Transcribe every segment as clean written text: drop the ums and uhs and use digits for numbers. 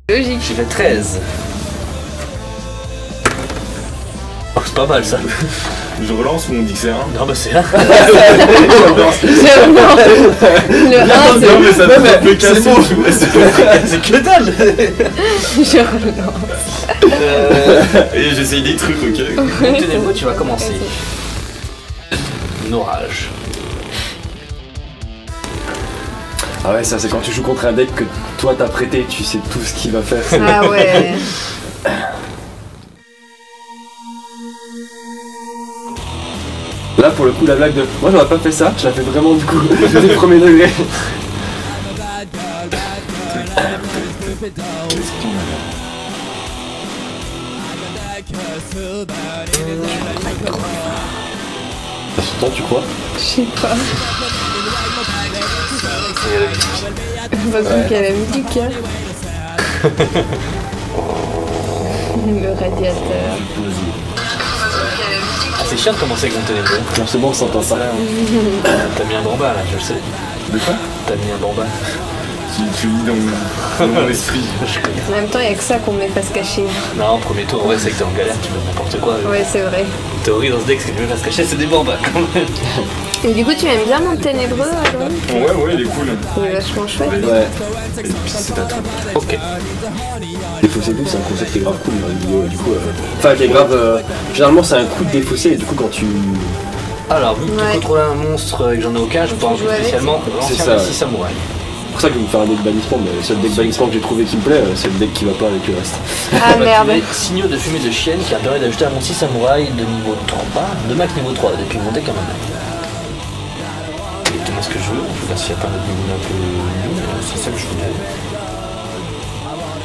Logique. J'ai fait 13. Oh, c'est pas mal ça. Je relance ou on dit que c'est 1? Non bah c'est 1. Le 1, Non mais ça peut être le casser. C'est que dalle. je relance. Et j'essaye des trucs, ok. Tenez-moi, tu vas commencer. Un orage. Ah ouais, ça c'est quand tu joues contre un deck que toi t'as prêté, tu sais tout ce qu'il va faire. Ah ouais. Là pour le coup la blague de moi j'aurais pas fait ça, je la fais vraiment du coup, du premier degré. Ça se tend, tu crois? Je sais pas. Heureusement qu'il y a la musique. Hein. Le radiateur. Ah, c'est chiant de commencer avec mon téléphone. Non c'est bon, on s'entend ça. T'as mis un bamba là, je le sais. De quoi? T'as mis un bamba. Tu lis dans mon esprit. En même temps, il n'y a que ça qu'on met face cachée. Non, premier tour, ouais, c'est que t'es en galère, tu fais n'importe quoi. Ouais, c'est vrai. En théorie, dans ce deck, ce que tu veux face cachée, c'est des bambas quand même. Et du coup, tu aimes bien mon ténébreux, alors? Ouais, il est cool. Il est vachement chouette. Ouais. Et puis c'est à toi. Ok. Défausser coup, c'est un concept qui est grave cool dans les vidéos, du coup. Enfin, qui est grave. Généralement, c'est un coup de défausser, et du coup, quand tu. Alors, vu que tu contrôles un monstre et que j'en ai aucun, je peux en jouer spécialement C'est l'ancien ça, Messi ouais. Samouraï. C'est pour ça que je vais me faire un deck bannissement, mais le seul deck bannissement que j'ai trouvé qui me plaît, c'est le deck qui va pas avec le reste. Ah merde. Signaux de fumée de chienne qui a permis d'ajouter un Messi Samouraï de niveau 3, de max niveau 3, depuis mon deck à ma main. Exactement ce que je veux, je regarde s'il n'y a pas un autre niveau un peu nul, c'est ça que je voulais.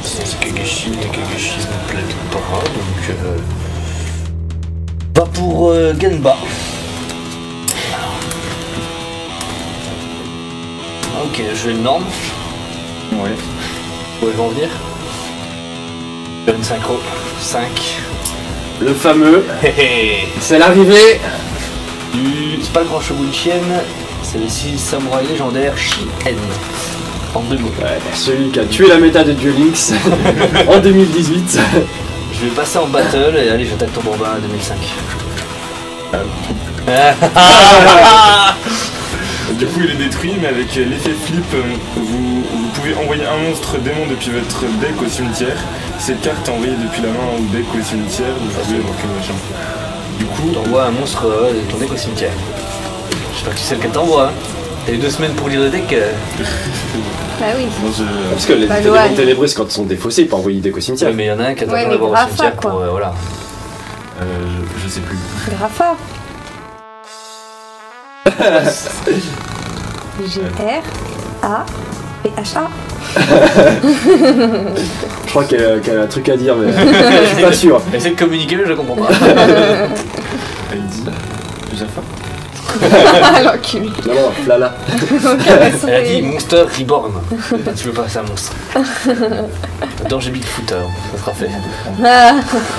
Sinon c'est Kagashi, les Kagashi me plaît pas, donc va pour Genba. Ok, je vais le norme. Ouais. Où ils vont venir. Je vais une synchro. 5. Le fameux, Hé c'est l'arrivée. C'est pas le grand chevaux de chienne, c'est le 6 samouraï légendaire Shien. En 2 mots. Ouais, celui qui a tué la méta de Duel Links en 2018. Je vais passer en battle et allez, j'attaque ton bamba à 2005. Du coup il est détruit, mais avec l'effet flip, vous pouvez envoyer un monstre démon depuis votre deck au cimetière. Cette carte est envoyée depuis la main au deck au cimetière, vous pouvez évoquer machin. Du coup, T'envoies un monstre de ton deck au cimetière. J'espère que tu sais lequel t'envoies. Hein. T'as eu 2 semaines pour lire le deck. Ah oui. moi je... Parce que les Bah, démons Johan. ténébreux, c'est quand ils sont défaussés, ils peuvent envoyer des deck au cimetière. Oui, mais il y en a un qui attend Ouais, de mais voir au Grafa, cimetière quoi. pour. Voilà. je sais plus. Grafa. G-R-A-P-H-A. Je crois qu'elle a un truc à dire, mais je suis pas sûr. Essaye de communiquer, mais je comprends pas. Elle dit Jaffa. L'enculé. Non, Flala. Elle a dit Monster Reborn. Tu veux pas c'est un monstre. Danger Bigfoot, alors, ça sera fait. Ah.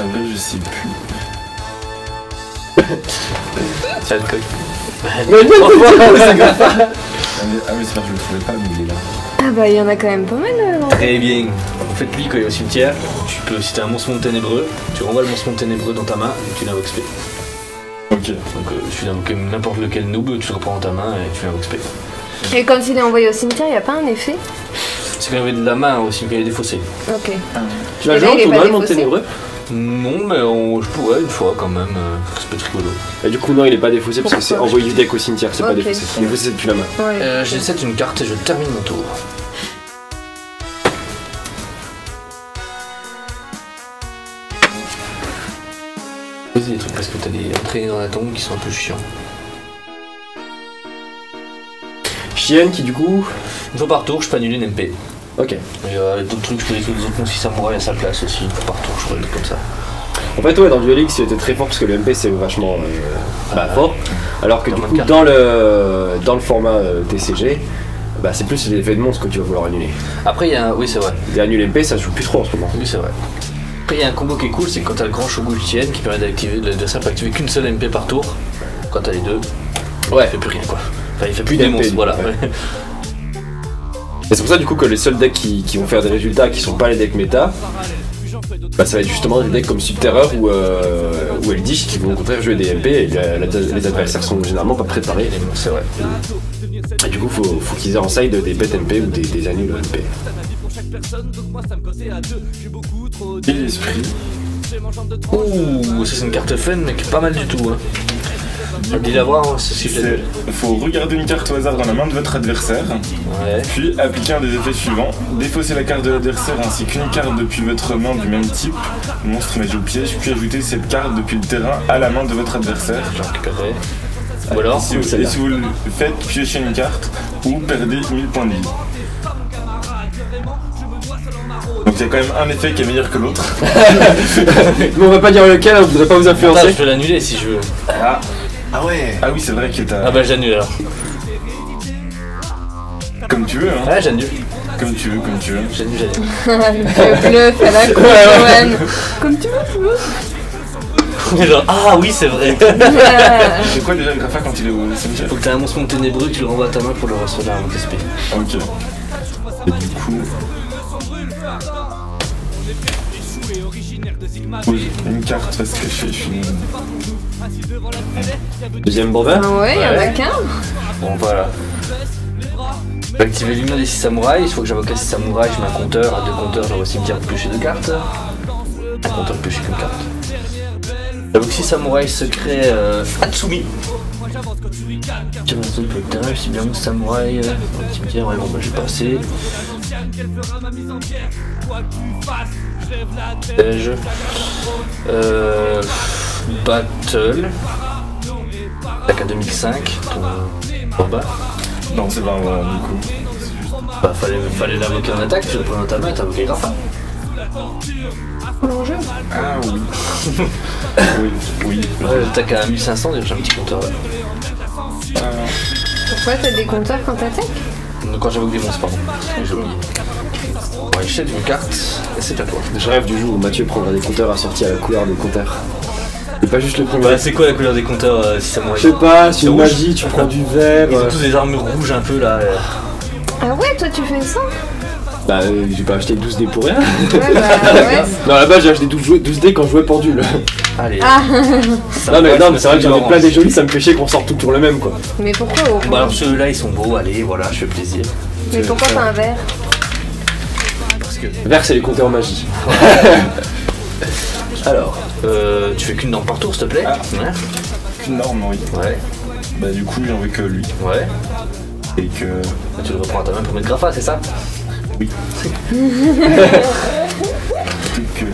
En vrai, je sais plus. C'est le coq. Mais non, c'est grave. Ah mais c'est vrai, je le trouvais pas, mais il est là. Ah bah il y en a quand même pas mal. Très bien. En fait, lui, quand il est au cimetière, tu peux, si t'as un monstre monde ténébreux, tu renvoies le monstre monde ténébreux dans ta main et tu l'invoques spé. Ok. Donc, tu l'invoques n'importe lequel noob, tu le reprends dans ta main et tu l'invoques spé. Et quand il est envoyé au cimetière, il n'y a pas un effet? C'est quand il y avait de la main aussi, quand il est défaussé. Ok. Tu vas Et là, jouer en il est pas tournoi, le monde défaussé. ténébreux? Non, mais je pourrais une fois quand même. Ça peut être rigolo. Et du coup, non, il est pas défaussé parce que c'est Pourquoi? envoyer du deck au cimetière, c'est pas Ok. défaussé. Défaussé, c'est depuis la main. Ouais. J'essaie une carte et je termine mon tour. Poser des trucs parce que t'as des entraînés dans la tombe qui sont un peu chiants. Chienne qui, du coup. Une fois par tour, je peux annuler une MP. Ok. Et d'autres trucs, je peux laisser les autres monstres samouraï à sa place aussi. Une fois par tour, je ferai des trucs comme ça. En fait, ouais, dans Duel Links, c'était très fort parce que le MP c'est vachement fort. Alors que Dans du le coup, carte. dans le format TCG, bah, c'est plus les effets de monstre que tu vas vouloir annuler. Après, il y a un. Oui, c'est vrai. Et annuler MP, ça se joue plus trop en ce moment. Oui, c'est vrai. Après, il y a un combo qui est cool, c'est que quand t'as le grand Shogun qui permet d'activer, l'adversaire peut activer qu'une seule MP par tour. Quand t'as les deux, il fait plus rien quoi. Enfin, il fait plus Plus des d'MP, monstres, du voilà. coup, ouais. Et c'est pour ça du coup que les seuls decks qui vont faire des résultats qui sont pas les decks méta, bah, ça va être justement des decks comme Subterror ou Eldish qui vont au contraire jouer des MP et les adversaires sont généralement pas préparés. C'est vrai. Et du coup faut qu'ils aient en side des bêtes MP ou des annuls MP. Et l'esprit. Ouh, ça c'est une carte fun mais qui est pas mal du tout. Hein. Dis la voir, hein, c'est Il faut regarder une carte au hasard dans la main de votre adversaire, ouais. puis appliquer un des effets suivants. Défausser la carte de l'adversaire ainsi qu'une carte depuis votre main du même type, monstre, mage ou piège, puis ajouter cette carte depuis le terrain à la main de votre adversaire. Je l'ai récupéré. Ou alors, si vous le faites, piochez une carte ou perdez 1000 points de vie. Donc il y a quand même un effet qui est meilleur que l'autre. Mais on va pas dire lequel, hein, je voudrais pas vous influencer. attends, je peux l'annuler si je veux. Ah ouais. Ah oui, c'est vrai que t'as... Ah bah j'annule alors. Comme tu veux, hein. Ouais, j'annule. Comme tu veux. J'annule. Le bluff à la Johan. Comme tu veux. Genre, ah oui, c'est vrai. C'est quoi déjà le grapha quand il est au cimetière? Faut que t'aies un monstre ténébreux, tu le renvoies à ta main pour le recevoir à mon SP. Ok. Et du coup... Oui, une carte va se cacher, je suis... Deuxième brevet. Ah ouais, y'en a qu'un. Bon voilà. Je vais activer l'humain des 6 samouraïs. Il faut que j'invoque les 6 samouraïs, je mets un compteur. À 2 compteurs, j'envoie cimetière piocher 2 cartes. Un compteur piocher qu'une carte. J'invoque 6 samouraïs secrets Hatsumi. Tiens, ma zone peut être terrible, c'est bien mon samouraï. Dans le cimetière, ouais, bon bah j'ai passé. Battle. Attaque à 2005, ton combat. Non, c'est pas un vrai, du coup. Bah fallait l'invoquer en attaque, tu le prends dans ta main et t'invoquais Grapha. L'enjeu. Ah oui. oui. Ouais, l'attaque à 1500, j'ai un petit compteur. Ouais. Pourquoi t'as des compteurs quand t'attaques? Donc quand j'invoque des monstres, pardon. J'ai oublié. Bon, il jette une carte, et c'est à toi. Je rêve du jour où Mathieu prendra des compteurs assortis à la couleur des compteurs. Et pas juste le premier. Bah c'est quoi la couleur des compteurs si ça Je sais pas, c'est une rouge. magie, tu prends du vert. Ils ont tous des armures rouges un peu là. Ah ouais, toi tu fais ça? Bah j'ai pas acheté 12 dés pour rien. Ouais, bah ouais. Non, là-bas j'ai acheté 12 dés quand je jouais pendule. Allez. Ah. Non mais c'est vrai que j'en ai plein des jolis, ça me fait chier qu'on sorte toujours le même quoi. Mais pourquoi orange? Bah alors ceux-là ils sont beaux, allez, voilà, je fais plaisir. Mais pourquoi pas un vert? Parce que... Vert c'est les compteurs magie. Alors, tu fais qu'une norme par tour s'il te plaît. Ah. Qu'une norme, oui. Ouais. Bah du coup j'en veux que lui. Ouais. Et que... Tu le reprends à ta main pour mettre Grapha, c'est ça? Oui. que...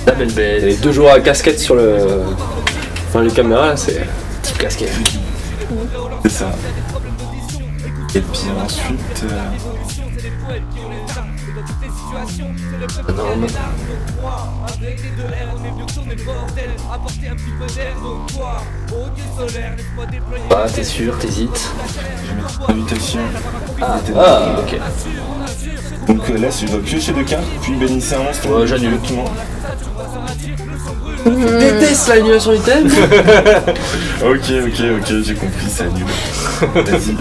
La belle bête. Les 2 joueurs à casquette sur le... Enfin les caméras là c'est... Type casquette. C'est ça. Et puis ensuite... Énorme. Bah t'es sûr, t'hésites. Je vais mettre invitation. Ah, ok. Donc là je dois piocher 2 cartes, puis bénissez un monstre. Ouais, j'annule. Je déteste l'annulation item. Ok, j'ai compris, c'est annulé. Vas-y.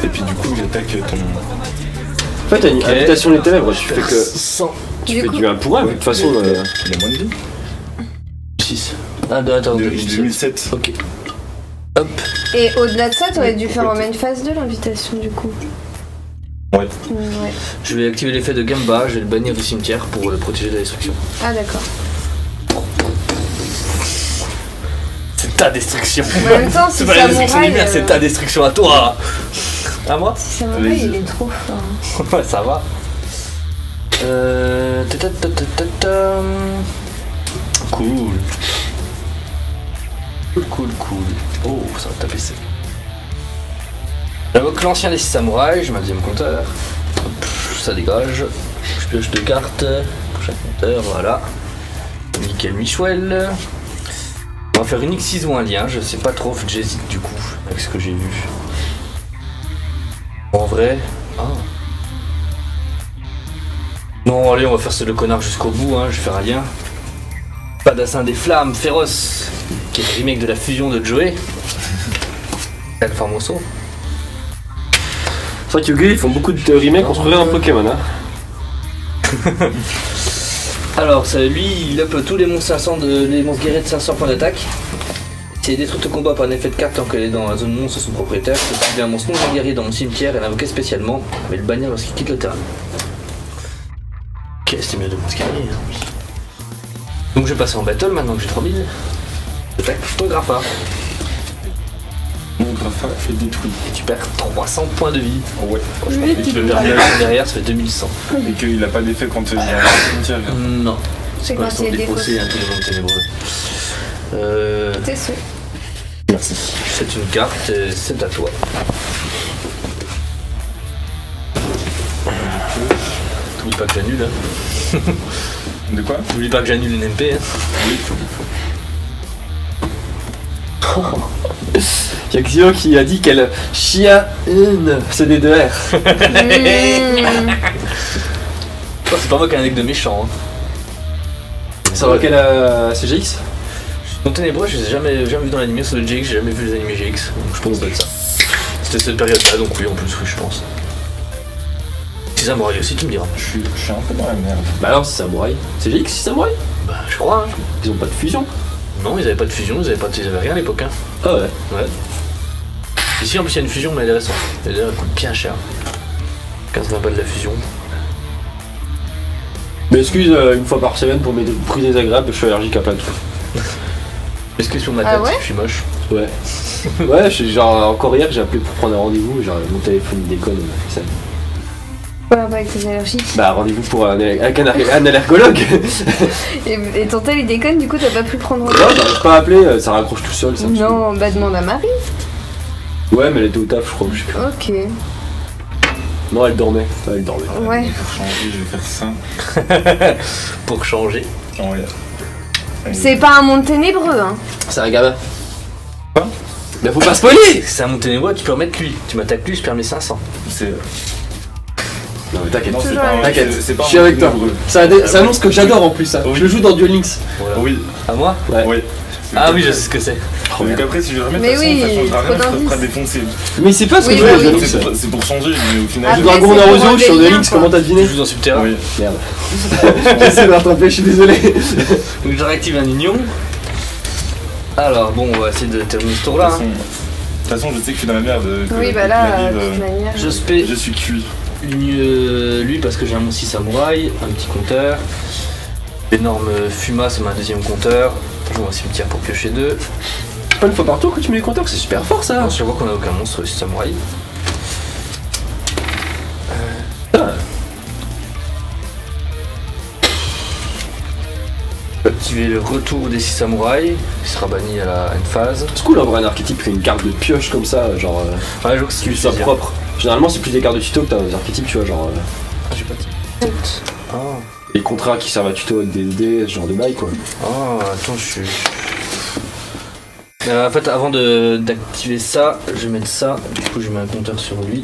Et puis du coup j'attaque ton... En fait t'as une invitation des ténèbres, tu fais que... 100. Tu fais du 1 pour 1, de toute façon... Il a moins de vie. 6. Ah, attends, 2007. Ok. Hop. Et au-delà de ça, t'aurais dû faire en main phase 2 l'invitation du coup. Ouais. Ouais. Je vais activer l'effet de Gamba, je vais le bannir du cimetière pour le protéger de la destruction. Ah d'accord. C'est ta destruction. En même temps, si C'est pas la destruction du Samouraï... mien, c'est ta destruction à toi. À moi? Si Samouraï, il est trop fort. Ouais, ça va. Cool. Cool. Oh, ça va taper ça. J'invoque l'ancien des 6 samouraïs, je mets un deuxième compteur. Hop, ça dégage. Je pioche 2 cartes pour chaque compteur, voilà. Nickel Michel. On va faire une X6 ou un lien, je sais pas trop, j'hésite du coup avec ce que j'ai vu. En vrai. Ah. Non, allez, on va faire ce le connard jusqu'au bout, hein, je vais faire un lien. Padassin des flammes féroces, qui est le remake de la fusion de Joey. Formoso. C'est vrai que Yu-Gi-Oh! Ils font beaucoup de remakes, on se croirait un Pokémon. Hein. Alors, lui, il up tous les monstres 500 les monstres guerriers de 500 points d'attaque. Si elle est détruite au combat par un effet de carte tant qu'elle est dans la zone monstre de son propriétaire, je peux cibler un monstre non guerrier dans mon cimetière et l'invoquer spécialement, mais le bannir lorsqu'il quitte le terrain. Ok, c'était mieux de monstres guerriers. Donc je vais passer en battle maintenant que j'ai 3000. Attaque Grappa. Mon Grapha est détruit. Et tu perds 300 points de vie. Oh ouais, franchement. Oui, Et tu que- peux Derrière, ça fait 2100. et qu'il a pas d'effet quand il y a un cimetière. Non. C'est Quand quand ils sont il est défaussés, défaussé. un peu de ténébreux. C'est sûr. Merci. C'est une carte, et c'est à toi. N'oublie pas que j'annule. Hein. De quoi? N'oublie pas que j'annule une MP. Hein. Y'a Xio qui a dit qu'elle chia une CD2R. Oh, c'est pas moi qui ai un deck de méchant. Hein. C'est dans quel CGX? Donc ténébreux, je les ai jamais vu dans l'anime, sur le GX, j'ai jamais vu les animés GX, donc je pense que ça doit être ça. C'était cette période-là, donc oui, en plus, oui, je pense. Si ça m'aurait aussi, tu me diras. Je suis un peu dans la merde. Bah alors, c'est Samouraï. CGX, c'est Samouraï? Bah, je crois. Hein. Ils ont pas de fusion. Non, ils avaient pas de fusion, ils avaient rien à l'époque. Hein. Ah ouais. Ouais. Ici, en plus, il y a une fusion, mais elle est récente. Et d'ailleurs, elle coûte bien cher. 15 balles de la fusion. Mais excuse une fois par semaine pour mes bruits désagréables, je suis allergique à plein de trucs. Excuse sur ma tête, Ah ouais je suis moche. Ouais. Ouais, genre encore hier j'ai appelé pour prendre un rendez-vous, genre mon téléphone il déconne. Ça. Pas avec tes allergies. Bah rendez-vous pour avec un allergologue. Et ton tel il déconne, du coup t'as pas pu prendre Non, j'arrive pas à appeler, ça raccroche tout seul. Ça me Non, bah demande à Marie. saoule. Ouais, mais elle était au taf, je crois. Je sais plus. Ok. Non, elle dormait. Enfin, elle dormait. Ouais. Pour changer, je vais faire ça. Pour changer. Oh, ouais. C'est pas un monde ténébreux, hein. C'est un gamin. Quoi? Mais faut pas spoiler. C'est un monténébreux, tu peux remettre lui. Tu m'attaques lui, je perds mes 500. C'est. Non mais t'inquiète. Non, c'est Toujours pas. la même T'inquiète, c'est pas je suis avec toi. ténébreux. C'est un annonce que j'adore en plus. Ça. Oui. Je le joue dans Duel Links. Voilà. Oui. À moi Ouais. Oui. Ah oui, je sais ce que c'est. Oh, Donc merde. après, si je le remets, de Mais toute façon, oui, ça changera trop rien, ça fera d'indices. défoncer. Mais c'est pas ce que Oui, je bah veux, oui. Duel Links. C'est pour changer, mais au final. Après, Dragon c'est pour Naruto, je suis en un Duel délire, Links, quoi. comment t'as Je deviné? joue dans Subterra. Oui. Merde. J'essaie de rattraper, je suis désolé. Donc je réactive un union. Alors bon, on va essayer de terminer ce De tour-là. toute façon, je sais que je suis dans la merde. Que- Oui, bah que là, tu de m'arrives, toute manière. Je spé je suis cuit. lui parce que j'ai un Monsi Samouraï, un petit compteur. L'énorme Fuma, c'est ma deuxième compteur. Je vais au cimetière pour piocher 2. Pas une fois par tour que tu mets les compteurs, c'est super fort ça. Non, je vois qu'on a aucun monstre aussi Samouraï. Activer le retour des 6 samouraïs, qui sera banni à une phase. C'est cool en vrai un archétype qui fait une carte de pioche comme ça, genre Ouais, je vois que qui lui soit propre. Généralement c'est plus des cartes de tuto que t'as des archétypes, tu vois, genre J'ai pas de Ah, les contrats qui servent à tuto avec des dés, ce genre de bail quoi. attends, je suis. En fait, avant d'activer ça, je vais mettre ça. Du coup, je mets un compteur sur lui.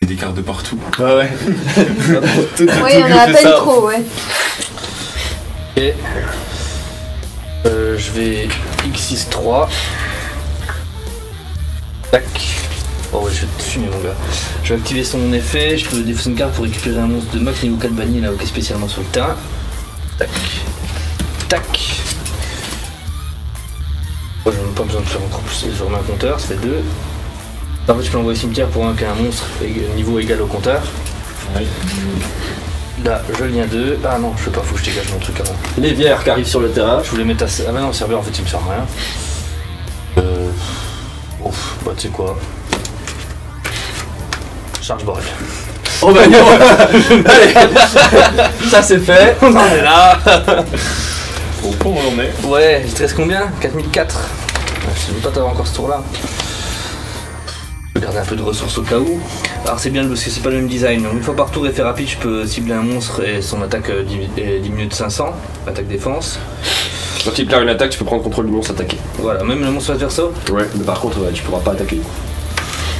Il y a des cartes de partout. Ouais ouais. Ouais, il y en a à peine trop, ouais. Et je vais X6-3. Tac. Oh ouais, je vais te fumer mon gars. Je vais activer son effet, je peux défausser une carte pour récupérer un monstre de max niveau 4 banni et l'invoquer spécialement sur le terrain. Tac. Tac. Oh, j'ai même pas besoin de faire encore plus, je remets un compteur, ça fait 2. En fait, je peux l'envoyer au cimetière pour invoquer un monstre niveau égal au compteur. Ouais. Là, je viens 2. Ah non, je peux pas, faut que je dégage mon truc avant. Les VR qui arrivent sur le terrain. Je voulais mettre à... Ah bah non, le serveur en fait il me sert à rien. Ouf, bah tu sais quoi. Charge bordel. Oh bah non. Allez. Ça c'est fait. On en est là. Au point où on en est. Ouais, il te reste combien 4004. Je sais même pas t'avoir encore ce tour là. Je vais garder un peu de ressources au cas où. Alors c'est bien parce que c'est pas le même design. Donc, une fois par tour, effet rapide, je peux cibler un monstre et son attaque diminue de 500. Attaque défense. Quand il plaire une attaque, tu peux prendre contrôle du monstre attaqué. Voilà, même le monstre adverso. Ouais. Mais par contre tu pourras pas attaquer.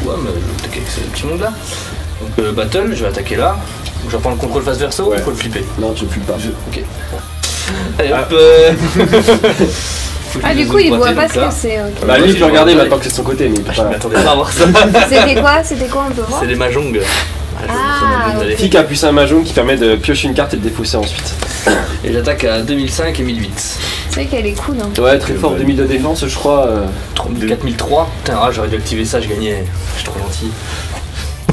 Ouais, mais je vais attaquer avec ce petit monde là. Donc battle, je vais attaquer là. Donc, je vais prendre le contrôle face verso ou Ouais. il faut le flipper. Non tu le flippes pas. Ok. Allez Ah. hop Ah, du coup, il voit pas ce que c'est. Ok. Bah lui il peut regarder maintenant que c'est de son côté, mais il peut Je pas. m'attendais pas à voir ça. C'était quoi on peut voir? C'est les mahjongs. Ah, ok. Flic a plus un mahjong qui permet de piocher une carte et de défausser ensuite. Et j'attaque à 2005 et 1008. C'est vrai qu'elle est cool. Hein. Ouais, très fort, 2000 de défense, je crois. 4003. Putain, ah, j'aurais dû activer ça, je gagnais. Je suis trop gentil.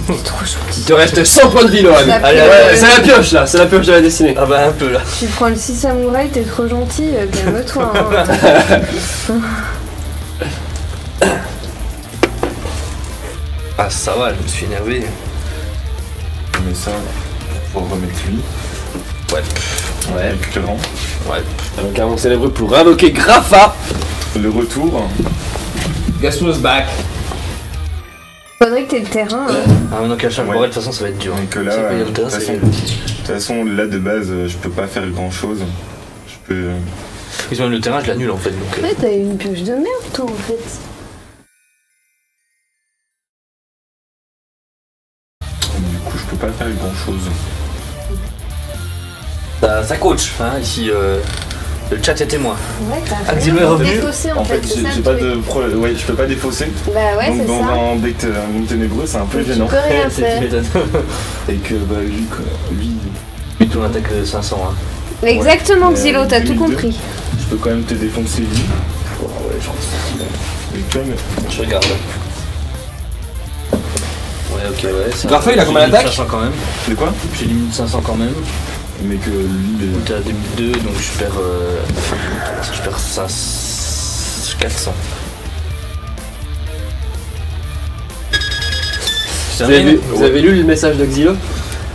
C'est trop gentil. Il te reste 100 points de vie, Lohan. Allez, Ouais, c'est la pioche là, c'est la pioche de la destinée. Ah bah un peu là. Tu prends le 6 samouraï, t'es trop gentil, calme-toi. Hein. Ah ça va, je me suis énervé. Mais ça, pour remettre lui, Ouais. Ouais. avec le rang. Ouais. Donc on célèbre pour invoquer Grapha. Le retour, Guess who's back. Faudrait que t'aies le terrain. Hein. Ah maintenant qu'à chaque Ouais. forêt, de toute façon ça va être dur. donc là, C'est pas, il y a le de terrain, toute c'est- façon, là de base, je peux pas faire grand chose. Je peux. Ils ont même le terrain, je l'annule en fait. Donc, Ouais, t'as une pioche de merde, toi, en fait. Du coup, je peux pas faire grand chose. ça coach, hein, ici. Le chat est témoin. Ouais, t'as Axilo rien est revenu. défaussé, en En fait, c'est ça, j'ai le pas truc. de problème. Ouais, je peux pas défausser. Bah ouais, Donc c'est dans ça. un deck un monde ténébreux, c'est un peu Tu gênant. peux rien C'est faire. tu m'étonnes. Et que bah lui, Lui, ton attaque 500. Hein. Exactement, Ouais. Xylo, t'as tout 2002. compris. je peux quand même te défoncer lui. Ouais, genre. Et comme Je regarde. Ouais, ok, ouais. ça- Grapha, il a combien j'ai d'attaque 500 quand même. de quoi? J'ai limite 500 quand même. Mais que lui, T'es à 2002, donc je perds 400. Vous avez lu le message de Xylo?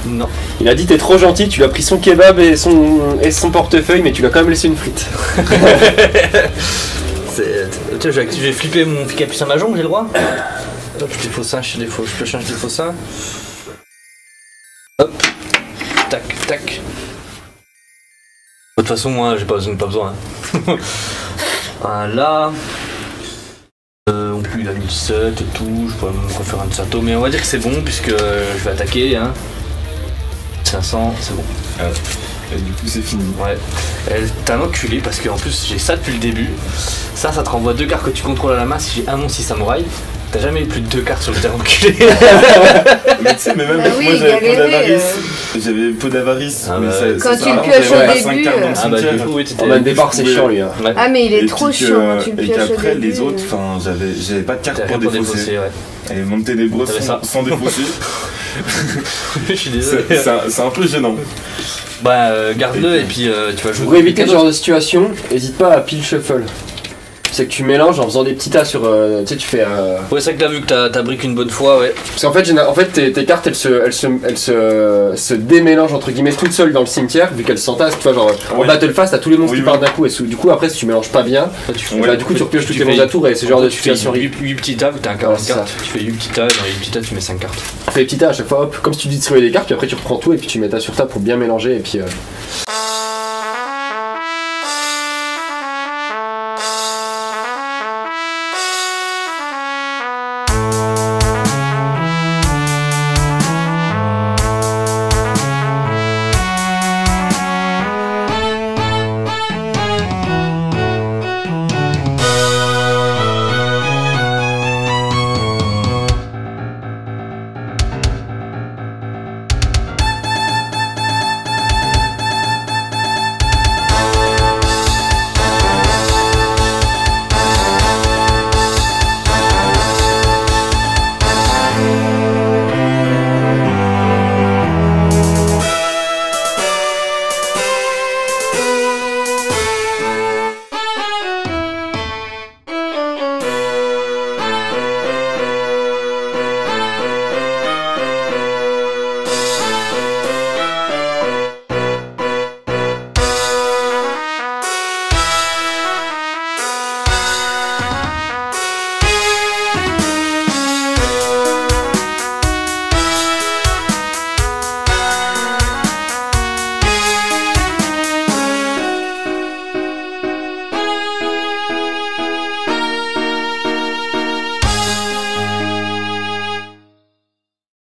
Non. Il a dit t'es trop gentil, tu lui as pris son kebab et son portefeuille, mais tu lui as quand même laissé une frite. Tiens, j'ai flippé mon capucin mahjong, j'ai le droit. Hop, je défausse un, je pioche un, je défausse un. Hop. Tac, tac. De toute façon, moi, j'ai pas besoin. Hein. Voilà. On peut il a 17 et tout, je pourrais me refaire un Sato, mais on va dire que c'est bon puisque je vais attaquer. Hein. 500, c'est bon. et du coup c'est fini. Ouais. T'es un enculé parce qu'en plus j'ai ça depuis le début. Ça te renvoie 2 cartes que tu contrôles à la main si j'ai un mon 6 samouraï. T'as jamais eu plus de 2 cartes sur le terrain enculé. Mais tu sais, mais même Bah oui, moi j'avais peu galérer, d'avarice. J'avais peu d'avarice. Ah mais bah, ça- quand ça tu sert à le rien, pioches j'avais au pas 5 début, cartes dans le Ah bah du cimetière. coup oui t'étais... En même départ, c'est Ouais. chiant lui. Hein. Ouais. Ah, mais il est Et trop puis que- chiant quand tu le et pioches au qu'après début. les autres, enfin j'avais pas de carte T'as pour rien pour défausser. défausser, ouais. Et mon ténébreux T'avais ça. sans défausser, Je suis désolé. c'est un peu gênant. Bah garde-le et puis tu vas jouer. Pour éviter ce genre de situation, n'hésite pas à pile shuffle. C'est que tu mélanges en faisant des petits tas sur. Tu sais, tu fais. Ouais c'est vrai que là vu que t'as brique une bonne fois, ouais. Parce qu'en fait, tes cartes elles se démélangent entre guillemets toutes seules dans le cimetière vu qu'elles s'entassent. Tu vois, genre en Oui. battle phase, t'as tous les monstres Oui, qui oui. partent d'un coup et du coup après si tu mélanges pas bien, Toi, tu Ouais, bah, du coup tu repioches toutes les monstres à tour et c'est ce genre de situation Tu fais horrible. 8 petits tas, vu que t'as un Ouais, 40 c'est cartes. Tu fais 8 petits tas, dans les 8 petits tas tu mets 5 cartes. Tu fais des petits tas à chaque fois, hop, comme si tu distribuais des cartes puis après tu reprends tout et puis tu mets tas sur tas pour bien mélanger et puis